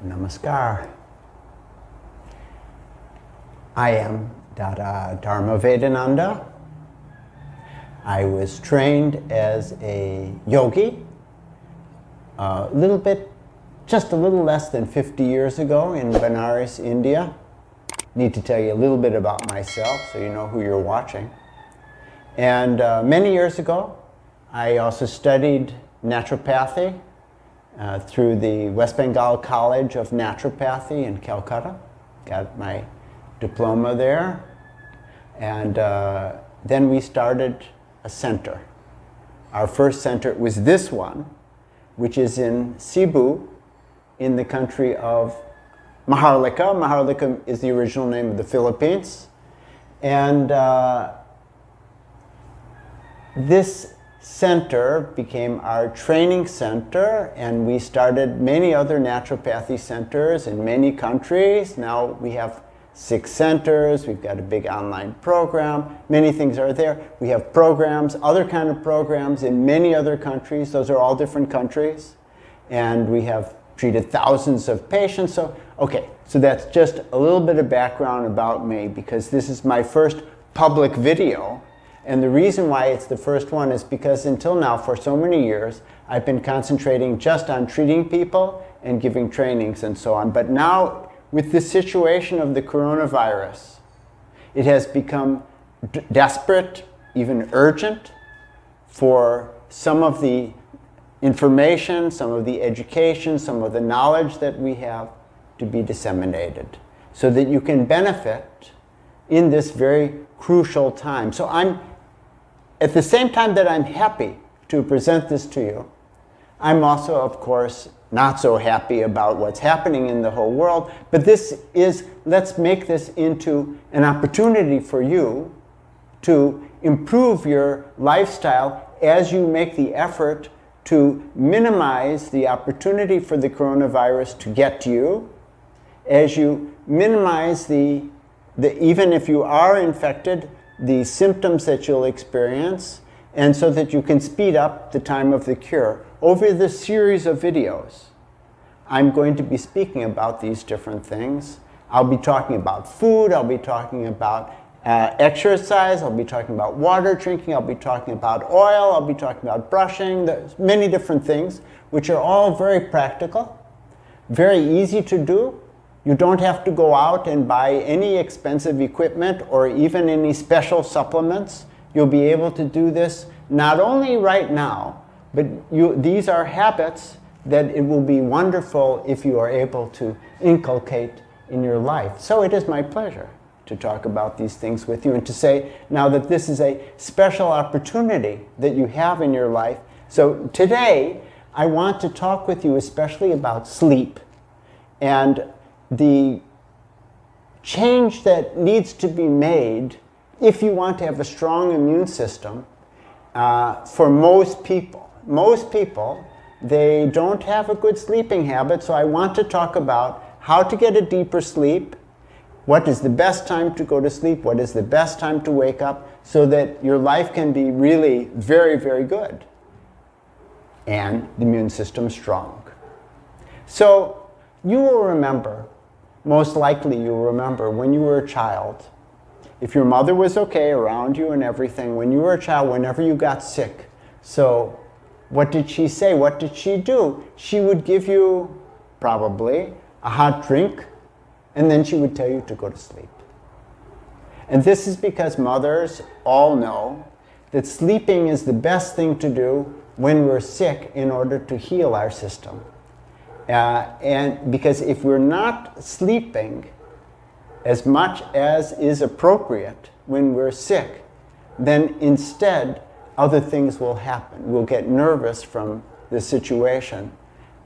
Namaskar. I am Dada Dharmavedananda. I was trained as a yogi just a little less than 50 years ago in Benares, India. Need to tell you a little bit about myself so you know who you're watching. And many years ago, I also studied naturopathy through the West Bengal College of Naturopathy in Calcutta. Got my diploma there. And then we started a center. Our first center was this one, which is in Cebu in the country of Maharlika. Maharlika is the original name of the Philippines. And this center became our training center, and we started many other naturopathy centers in many countries. Now we have 6 centers, we've got a big online program, many things are there. We have programs, other kind of programs in many other countries. Those are all different countries. And we have treated thousands of patients. So that's just a little bit of background about me, because this is my first public video. And the reason why it's the first one is because until now, for so many years, I've been concentrating just on treating people and giving trainings and so on. But now, with the situation of the coronavirus, it has become desperate, even urgent, for some of the information, some of the education, some of the knowledge that we have to be disseminated so that you can benefit in this very crucial time. So at the same time that I'm happy to present this to you, I'm also, of course, not so happy about what's happening in the whole world, but let's make this into an opportunity for you to improve your lifestyle as you make the effort to minimize the opportunity for the coronavirus to get to you, as you minimize even if you are infected, the symptoms that you'll experience, and so that you can speed up the time of the cure. Over this series of videos, I'm going to be speaking about these different things. I'll be talking about food, I'll be talking about exercise, I'll be talking about water drinking, I'll be talking about oil, I'll be talking about brushing. There's many different things which are all very practical, very easy to do. You don't have to go out and buy any expensive equipment or even any special supplements. You'll be able to do this not only right now, but these are habits that it will be wonderful if you are able to inculcate in your life. So it is my pleasure to talk about these things with you and to say now that this is a special opportunity that you have in your life. So today, I want to talk with you especially about sleep and the change that needs to be made if you want to have a strong immune system for most people. Most people, they don't have a good sleeping habit, so I want to talk about how to get a deeper sleep, what is the best time to go to sleep, what is the best time to wake up, so that your life can be really very, very good and the immune system strong. So you will remember, most likely you will remember when you were a child, if your mother was okay around you and everything, when you were a child, whenever you got sick, so what did she say? What did she do? She would give you probably a hot drink, and then she would tell you to go to sleep. And this is because mothers all know that sleeping is the best thing to do when we're sick in order to heal our system. And because if we're not sleeping as much as is appropriate when we're sick, then instead other things will happen. We'll get nervous from the situation,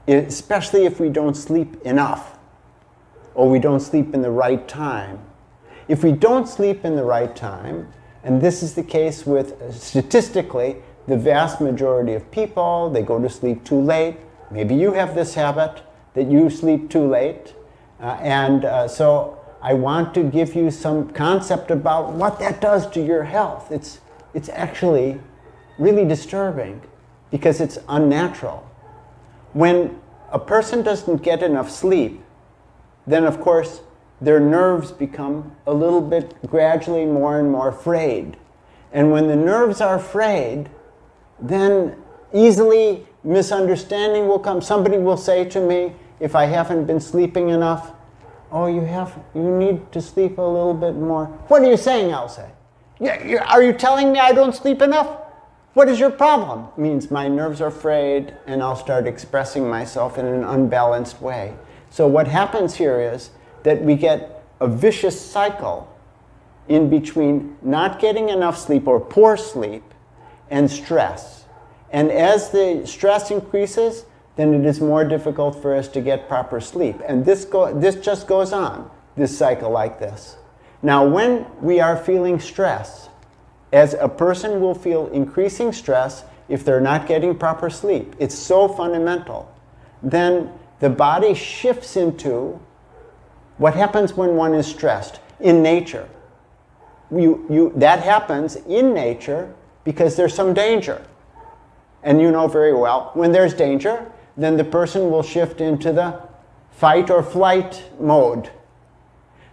especially if we don't sleep enough or we don't sleep in the right time. If we don't sleep in the right time, and this is the case with statistically the vast majority of people, they go to sleep too late. Maybe you have this habit that you sleep too late. So I want to give you some concept about what that does to your health. It's actually really disturbing because it's unnatural. When a person doesn't get enough sleep, then of course their nerves become a little bit gradually more and more frayed. And when the nerves are frayed, then easily misunderstanding will come. Somebody will say to me, if I haven't been sleeping enough, oh, you need to sleep a little bit more. What are you saying, I'll say. Are you telling me I don't sleep enough? What is your problem? It means my nerves are frayed and I'll start expressing myself in an unbalanced way. So what happens here is that we get a vicious cycle in between not getting enough sleep or poor sleep and stress. And as the stress increases, then it is more difficult for us to get proper sleep. And this just goes on, this cycle like this. Now, when we are feeling stress, as a person will feel increasing stress if they're not getting proper sleep, it's so fundamental, then the body shifts into what happens when one is stressed in nature. That happens in nature because there's some danger. And you know very well, when there's danger, then the person will shift into the fight or flight mode.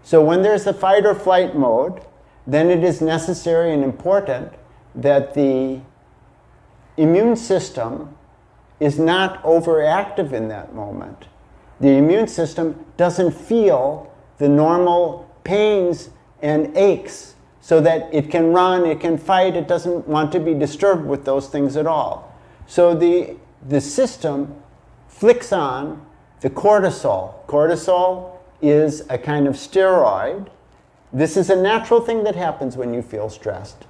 So when there's the fight or flight mode, then it is necessary and important that the immune system is not overactive in that moment. The immune system doesn't feel the normal pains and aches so that it can run, it can fight, it doesn't want to be disturbed with those things at all. So the system flicks on the cortisol. Cortisol is a kind of steroid. This is a natural thing that happens when you feel stressed.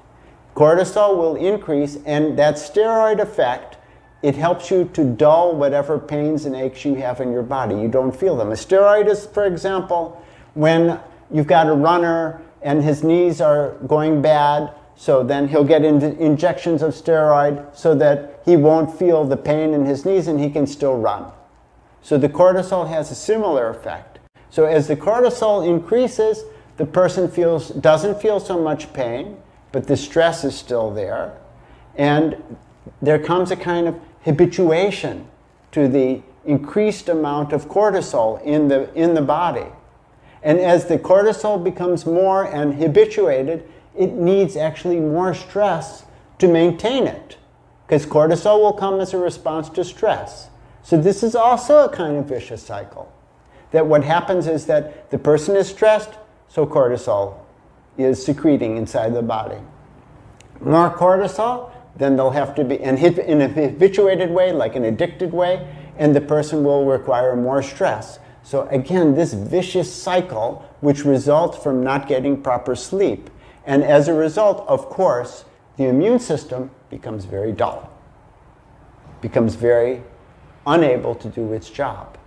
Cortisol will increase, and that steroid effect, it helps you to dull whatever pains and aches you have in your body. You don't feel them. A steroid is, for example, when you've got a runner and his knees are going bad, so then he'll get injections of steroid so that he won't feel the pain in his knees and he can still run. So the cortisol has a similar effect. So as the cortisol increases, the person doesn't feel so much pain, but the stress is still there. And there comes a kind of habituation to the increased amount of cortisol in the body. And as the cortisol becomes more and habituated, it needs actually more stress to maintain it, because cortisol will come as a response to stress. So this is also a kind of vicious cycle. That what happens is that the person is stressed, so cortisol is secreting inside the body. More cortisol, then they'll have to be in a habituated way, like an addicted way, and the person will require more stress. So again, this vicious cycle, which results from not getting proper sleep. And as a result, of course, the immune system becomes very dull, becomes very unable to do its job.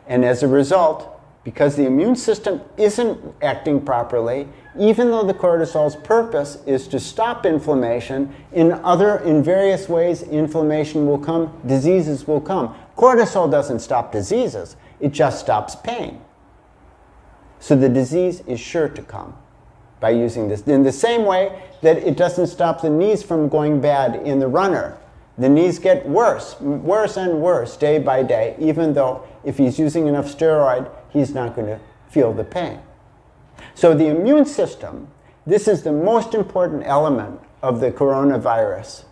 And as a result, because the immune system isn't acting properly, even though the cortisol's purpose is to stop inflammation, in various ways inflammation will come, diseases will come. Cortisol doesn't stop diseases, it just stops pain. So the disease is sure to come by using this. In the same way that it doesn't stop the knees from going bad in the runner. The knees get worse and worse day by day, even though if he's using enough steroid, he's not going to feel the pain. So the immune system, this is the most important element of the coronavirus,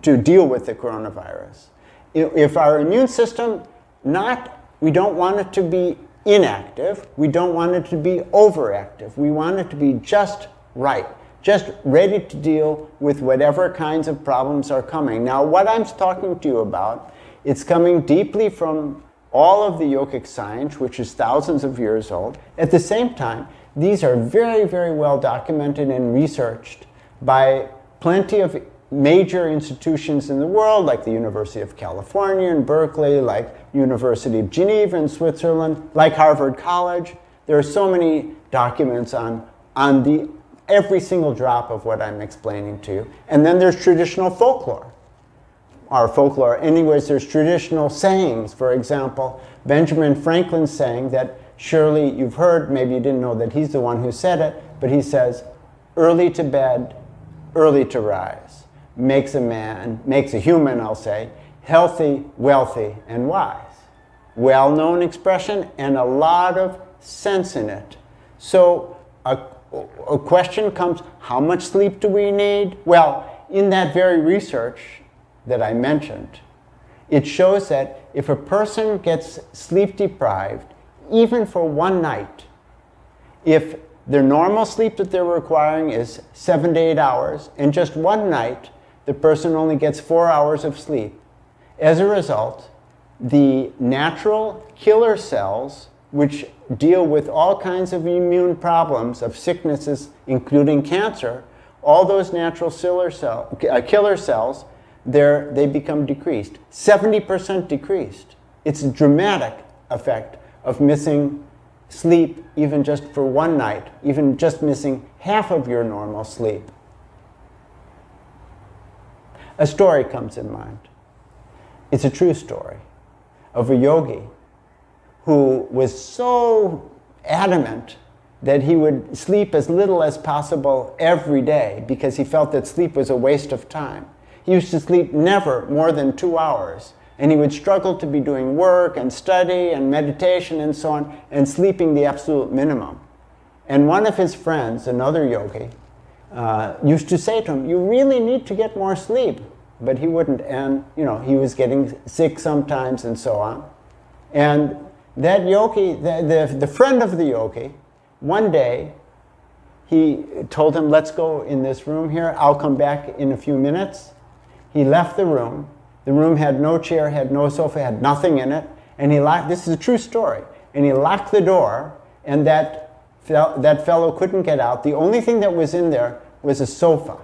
to deal with the coronavirus. If our immune system, we don't want it to be inactive, we don't want it to be overactive, we want it to be just right, just ready to deal with whatever kinds of problems are coming. Now, what I'm talking to you about, it's coming deeply from all of the yogic science, which is thousands of years old. At the same time, these are very, very well documented and researched by plenty of major institutions in the world, like the University of California in Berkeley, like University of Geneva in Switzerland, like Harvard College. There are so many documents on every single drop of what I'm explaining to you. And then there's traditional folklore. Anyways, there's traditional sayings. For example, Benjamin Franklin's saying that surely you've heard, maybe you didn't know that he's the one who said it, but he says, early to bed, early to rise, makes a human, I'll say, healthy, wealthy, and wise. Well-known expression and a lot of sense in it. So a question comes, how much sleep do we need? Well, in that very research that I mentioned, it shows that if a person gets sleep deprived, even for one night, if their normal sleep that they're requiring is 7 to 8 hours, and just one night, the person only gets 4 hours of sleep. As a result, the natural killer cells, which deal with all kinds of immune problems, of sicknesses, including cancer, all those natural killer cells, they become decreased. 70% decreased. It's a dramatic effect of missing sleep even just for one night, even just missing half of your normal sleep. A story comes in mind. It's a true story of a yogi who was so adamant that he would sleep as little as possible every day because he felt that sleep was a waste of time. He used to sleep never more than 2 hours, and he would struggle to be doing work and study and meditation and so on, and sleeping the absolute minimum. And one of his friends, another yogi, used to say to him, you really need to get more sleep. But he wouldn't, and he was getting sick sometimes and so on. And that yogi, the friend of the yogi, one day he told him, let's go in this room here, I'll come back in a few minutes. He left the room. The room had no chair, had no sofa, had nothing in it, and he locked, this is a true story, and he locked the door, and that fellow couldn't get out. The only thing that was in there was a sofa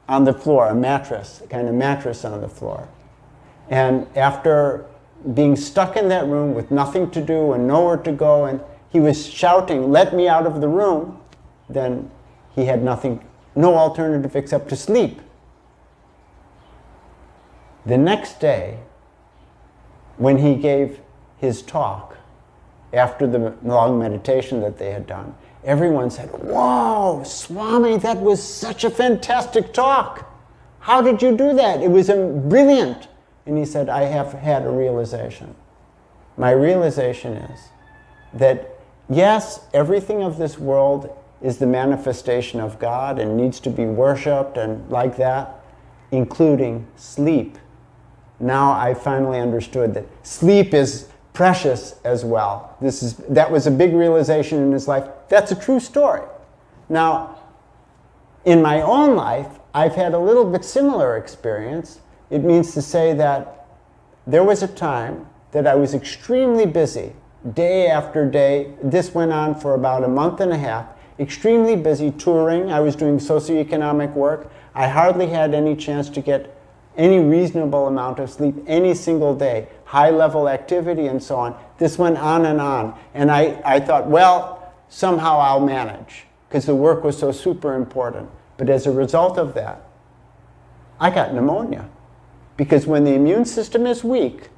on the floor, a mattress, a kind of mattress on the floor. And after being stuck in that room with nothing to do and nowhere to go, and he was shouting, let me out of the room, then he had no alternative except to sleep. The next day, when he gave his talk, after the long meditation that they had done, everyone said, "Whoa, Swami, that was such a fantastic talk. How did you do that? It was brilliant." And he said, "I have had a realization. My realization is that, yes, everything of this world is the manifestation of God and needs to be worshipped and like that, including sleep. Now I finally understood that sleep is precious as well." That was a big realization in his life. That's a true story. Now, in my own life, I've had a little bit similar experience. It means to say that there was a time that I was extremely busy, day after day. This went on for about a month and a half, extremely busy touring. I was doing socioeconomic work. I hardly had any chance to get any reasonable amount of sleep any single day, high-level activity and so on. This went on. And I thought, well, somehow I'll manage, because the work was so super important. But as a result of that, I got pneumonia. Because when the immune system is weak,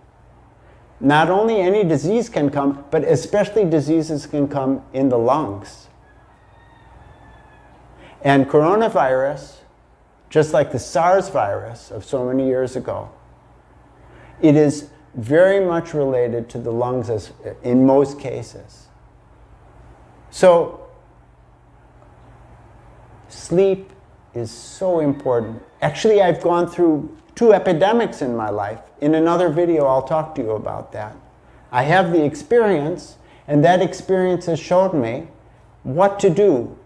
not only any disease can come, but especially diseases can come in the lungs. And coronavirus, just like the SARS virus of so many years ago, it is very much related to the lungs in most cases. So, sleep is so important. Actually, I've gone through 2 epidemics in my life. In another video, I'll talk to you about that. I have the experience, and that experience has showed me what to do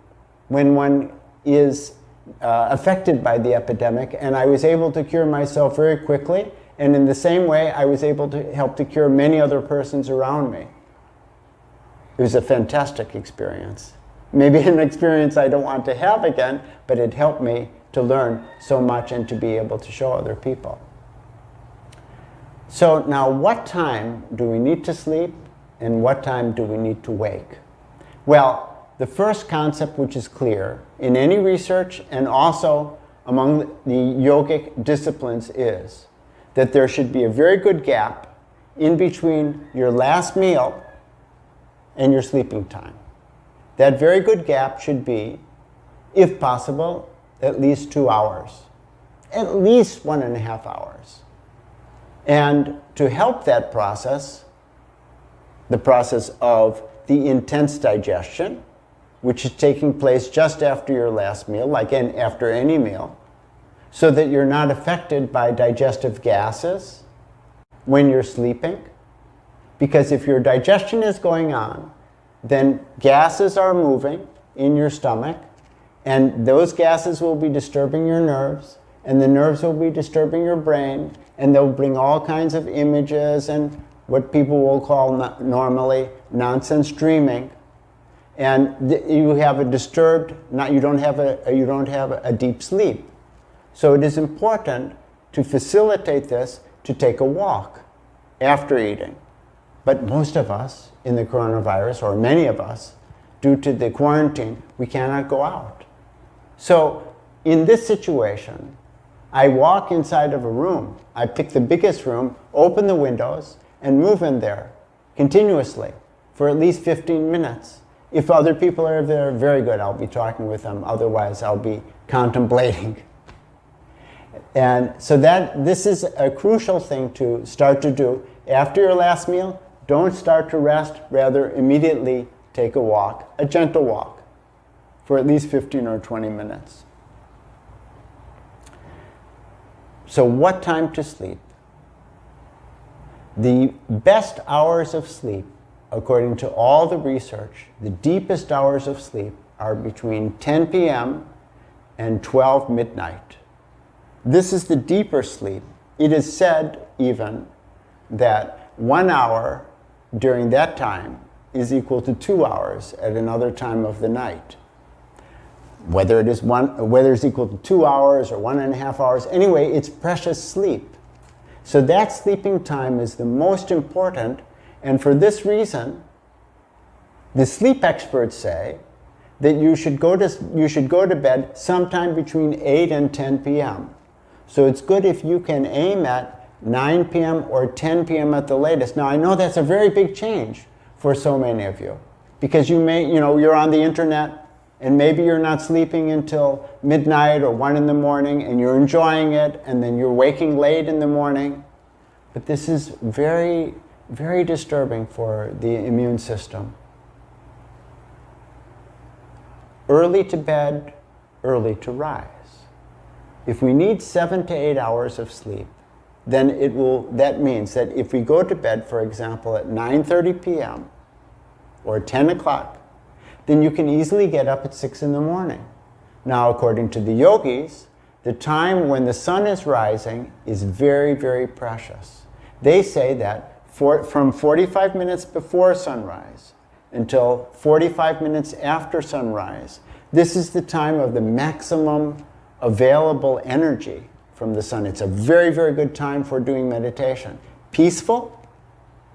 when one is affected by the epidemic, and I was able to cure myself very quickly, and in the same way, I was able to help to cure many other persons around me. It was a fantastic experience. Maybe an experience I don't want to have again, but it helped me to learn so much and to be able to show other people. So now, what time do we need to sleep, and what time do we need to wake? Well, the first concept, which is clear in any research and also among the yogic disciplines, is that there should be a very good gap in between your last meal and your sleeping time. That very good gap should be, if possible, at least 2 hours, at least 1.5 hours. And to help that process, the process of the intense digestion, which is taking place just after your last meal, like after any meal, so that you're not affected by digestive gases when you're sleeping. Because if your digestion is going on, then gases are moving in your stomach, and those gases will be disturbing your nerves, and the nerves will be disturbing your brain, and they'll bring all kinds of images and what people will call normally nonsense dreaming. And you have a disturbed, you don't have a deep sleep. So it is important to facilitate this to take a walk after eating. But most of us in the coronavirus, or many of us, due to the quarantine, we cannot go out. So in this situation, I walk inside of a room. I pick the biggest room, open the windows, and move in there continuously for at least 15 minutes. If other people are there, very good, I'll be talking with them. Otherwise, I'll be contemplating. And so this is a crucial thing to start to do. After your last meal, don't start to rest, rather immediately take a walk, a gentle walk, for at least 15 or 20 minutes. So what time to sleep? The best hours of sleep, according to all the research, the deepest hours of sleep are between 10 p.m. and 12 midnight. This is the deeper sleep. It is said even that 1 hour during that time is equal to 2 hours at another time of the night. Whether it's equal to 2 hours or 1.5 hours, anyway, it's precious sleep. So that sleeping time is the most important, and for this reason, the sleep experts say that you should go to bed sometime between 8 and 10 p.m. So it's good if you can aim at 9 p.m. or 10 p.m. at the latest. Now I know that's a very big change for so many of you, because you're on the internet, and maybe you're not sleeping until midnight or 1 in the morning, and you're enjoying it, and then you're waking late in the morning. But this is very, very disturbing for the immune system. Early to bed, early to rise. If we need 7 to 8 hours of sleep, then that means that if we go to bed, for example, at 9:30 p.m. or 10 o'clock, then you can easily get up at 6 in the morning. Now, according to the yogis, the time when the sun is rising is very, very precious. They say that from 45 minutes before sunrise until 45 minutes after sunrise, this is the time of the maximum available energy from the sun. It's a very, very good time for doing meditation. Peaceful,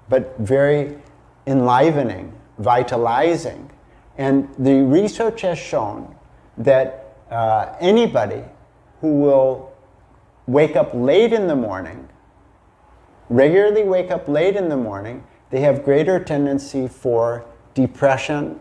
but very enlivening, vitalizing. And the research has shown that anybody who will wake up late in the morning, regularly wake up late in the morning, they have greater tendency for depression,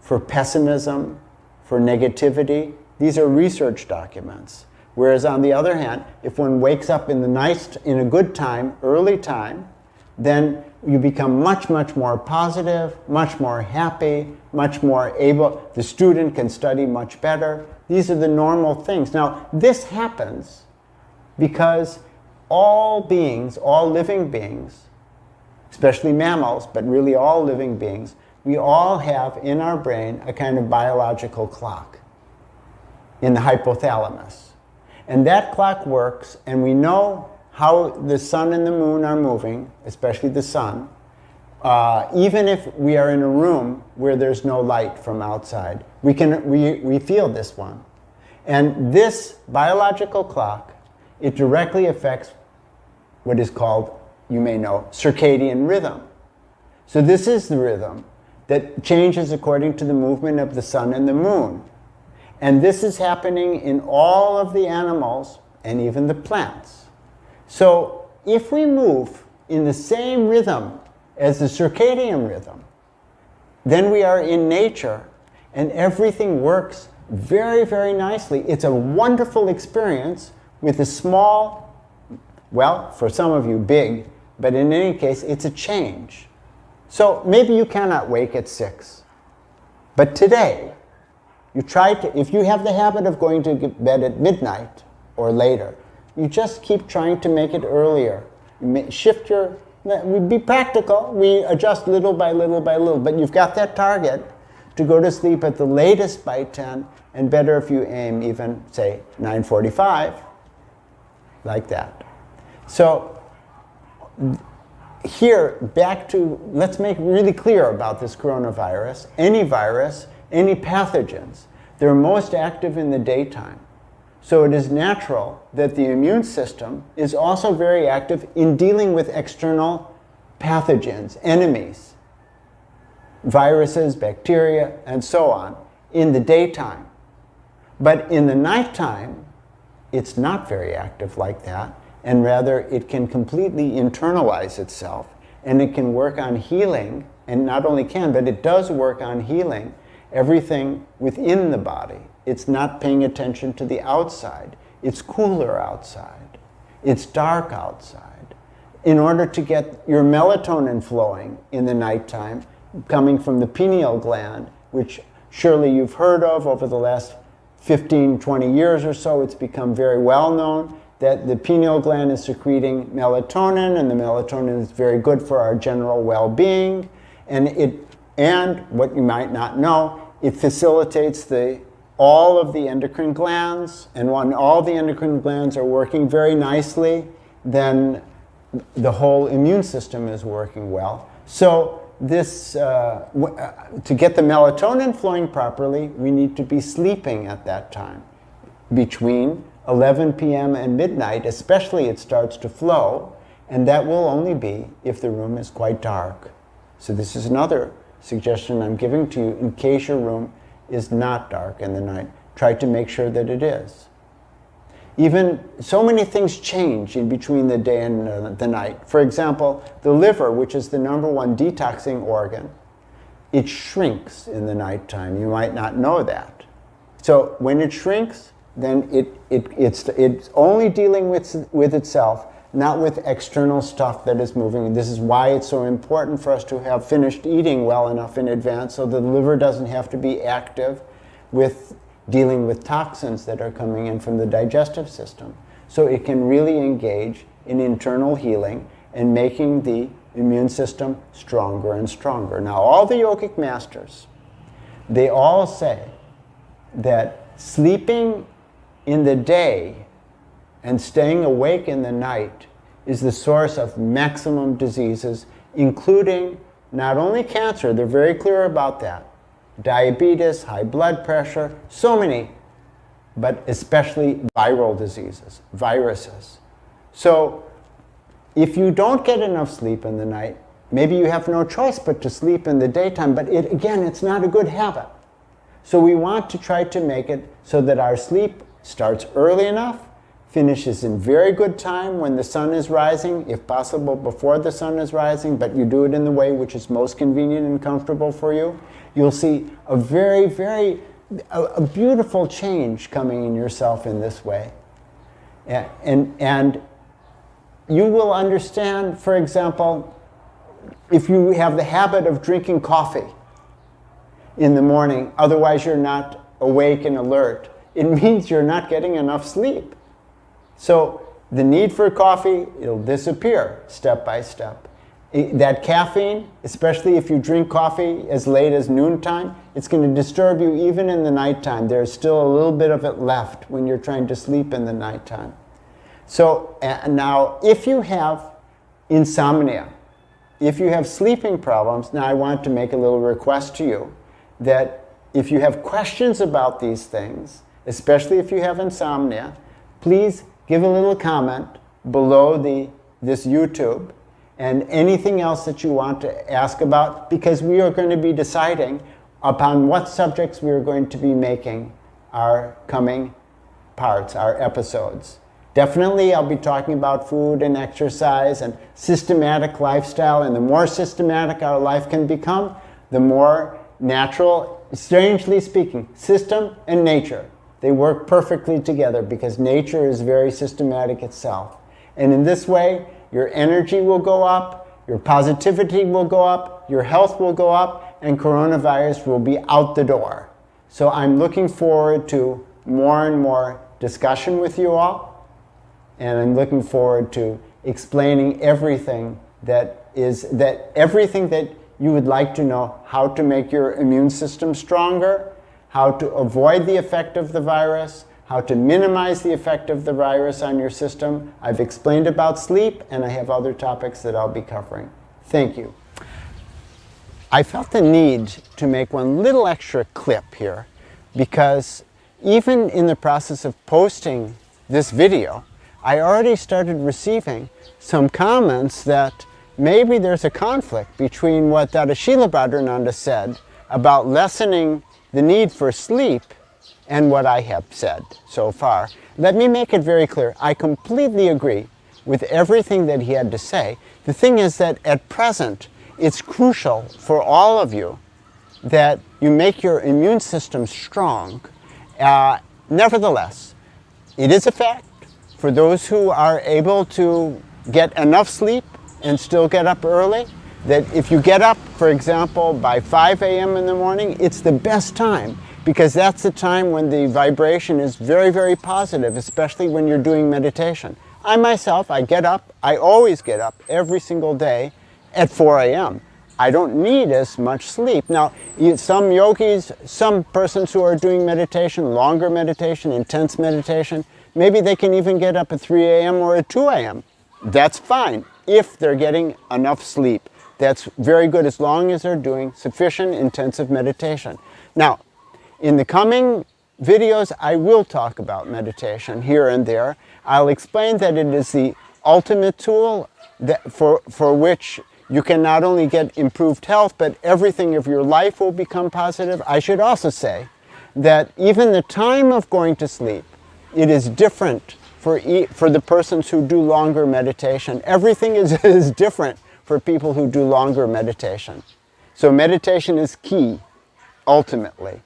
for pessimism, for negativity. These are research documents. Whereas on the other hand, if one wakes up in a good time, early time, then you become much, much more positive, much more happy, much more able. The student can study much better. These are the normal things. Now, this happens because all beings, all living beings, especially mammals, but really all living beings, we all have in our brain a kind of biological clock in the hypothalamus. And that clock works, and we know how the sun and the moon are moving, especially the sun, even if we are in a room where there's no light from outside. We feel this one. And this biological clock, it directly affects what is called, you may know, circadian rhythm. So this is the rhythm that changes according to the movement of the sun and the moon. And this is happening in all of the animals and even the plants. So if we move in the same rhythm as the circadian rhythm, then we are in nature and everything works very, very nicely. It's a wonderful experience with a small, well, for some of you big, but in any case, it's a change. So maybe you cannot wake at 6. But today, you try to, if you have the habit of going to bed at midnight or later, you just keep trying to make it earlier. Shift your, we be practical, we adjust little by little by little, but you've got that target to go to sleep at the latest by 10, and better if you aim even, say, 9:45, like that. So here, back to, let's make really clear about this coronavirus. Any virus, any pathogens, they're most active in the daytime. So it is natural that the immune system is also very active in dealing with external pathogens, enemies, viruses, bacteria, and so on, in the daytime. But in the nighttime, it's not very active like that, and rather it can completely internalize itself, and it can work on healing, and not only can, but it does work on healing everything within the body. It's not paying attention to the outside. It's cooler outside. It's dark outside. In order to get your melatonin flowing in the nighttime, coming from the pineal gland, which surely you've heard of over the last 15, 20 years or so, it's become very well known that the pineal gland is secreting melatonin, and the melatonin is very good for our general well-being, and what you might not know, it facilitates all of the endocrine glands, and when all the endocrine glands are working very nicely, then the whole immune system is working well. So this, to get the melatonin flowing properly, we need to be sleeping at that time. Between 11 p.m. and midnight, especially, it starts to flow, and that will only be if the room is quite dark. So this is another suggestion I'm giving to you in case your room is not dark in the night. Try to make sure that it is. Even so many things change in between the day and the night. For example, the liver, which is the #1 detoxing organ, it shrinks in the nighttime. You might not know that. So when it shrinks, then it's only dealing with itself, not with external stuff that is moving. This is why it's so important for us to have finished eating well enough in advance so the liver doesn't have to be active with dealing with toxins that are coming in from the digestive system. So it can really engage in internal healing and making the immune system stronger and stronger. Now, all the yogic masters, they all say that sleeping in the day and staying awake in the night is the source of maximum diseases, including not only cancer, they're very clear about that, diabetes, high blood pressure, so many, but especially viral diseases, viruses. So if you don't get enough sleep in the night, maybe you have no choice but to sleep in the daytime, but again, it's not a good habit. So we want to try to make it so that our sleep starts early enough, finishes in very good time when the sun is rising, if possible before the sun is rising, but you do it in the way which is most convenient and comfortable for you. You'll see a very, very a beautiful change coming in yourself in this way. And you will understand, for example, if you have the habit of drinking coffee in the morning, otherwise you're not awake and alert, it means you're not getting enough sleep. So the need for coffee, it'll disappear step by step. That caffeine, especially if you drink coffee as late as noontime, it's going to disturb you even in the nighttime. There's still a little bit of it left when you're trying to sleep in the nighttime. So now, if you have insomnia, if you have sleeping problems, now I want to make a little request to you that if you have questions about these things, especially if you have insomnia, please give a little comment below this YouTube and anything else that you want to ask about, because we are going to be deciding upon what subjects we are going to be making our coming parts, our episodes. Definitely I'll be talking about food and exercise and systematic lifestyle, and the more systematic our life can become, the more natural, strangely speaking, system and nature, they work perfectly together because nature is very systematic itself. And in this way, your energy will go up, your positivity will go up, your health will go up, and coronavirus will be out the door. So I'm looking forward to more and more discussion with you all, and I'm looking forward to explaining everything that you would like to know, how to make your immune system stronger, how to avoid the effect of the virus, how to minimize the effect of the virus on your system. I've explained about sleep, and I have other topics that I'll be covering. Thank you. I felt the need to make one little extra clip here, because even in the process of posting this video, I already started receiving some comments that maybe there's a conflict between what Dada Dharmavedananda said about lessening the need for sleep and what I have said so far. Let me make it very clear. I completely agree with everything that he had to say. The thing is that at present, it's crucial for all of you that you make your immune system strong. Nevertheless, it is a fact for those who are able to get enough sleep and still get up early, that if you get up, for example, by 5 a.m. in the morning, it's the best time, because that's the time when the vibration is very, very positive, especially when you're doing meditation. I myself, I always get up every single day at 4 a.m. I don't need as much sleep. Now, some yogis, some persons who are doing meditation, longer meditation, intense meditation, maybe they can even get up at 3 a.m. or at 2 a.m. That's fine if they're getting enough sleep. That's very good as long as they're doing sufficient intensive meditation. Now, in the coming videos, I will talk about meditation here and there. I'll explain that it is the ultimate tool for which you can not only get improved health, but everything of your life will become positive. I should also say that even the time of going to sleep, it is different for the persons who do longer meditation. Everything is different for people who do longer meditation. So meditation is key, ultimately.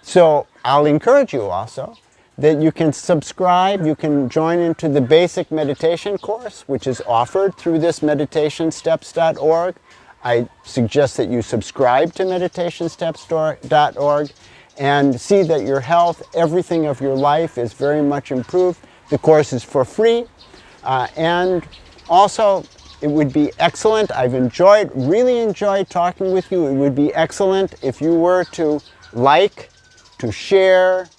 So I'll encourage you also that you can subscribe, you can join into the basic meditation course, which is offered through this meditationsteps.org. I suggest that you subscribe to meditationsteps.org and see that your health, everything of your life is very much improved. The course is for free, and also it would be excellent. I've really enjoyed talking with you. It would be excellent if you were to like, to share,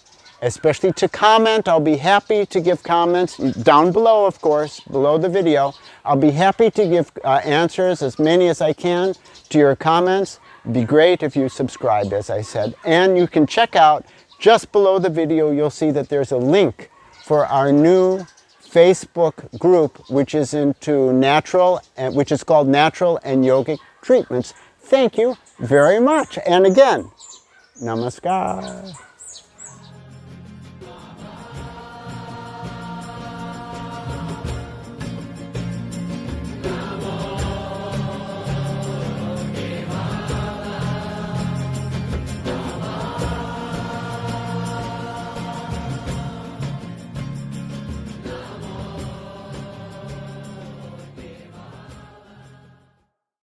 especially to comment. I'll be happy to give comments down below, of course, below the video. I'll be happy to give answers, as many as I can, to your comments. It'd be great if you subscribe, as I said. And you can check out, just below the video, you'll see that there's a link for our new Facebook group, which is which is called Natural and Yogic Treatments. Thank you very much. And again, namaskar.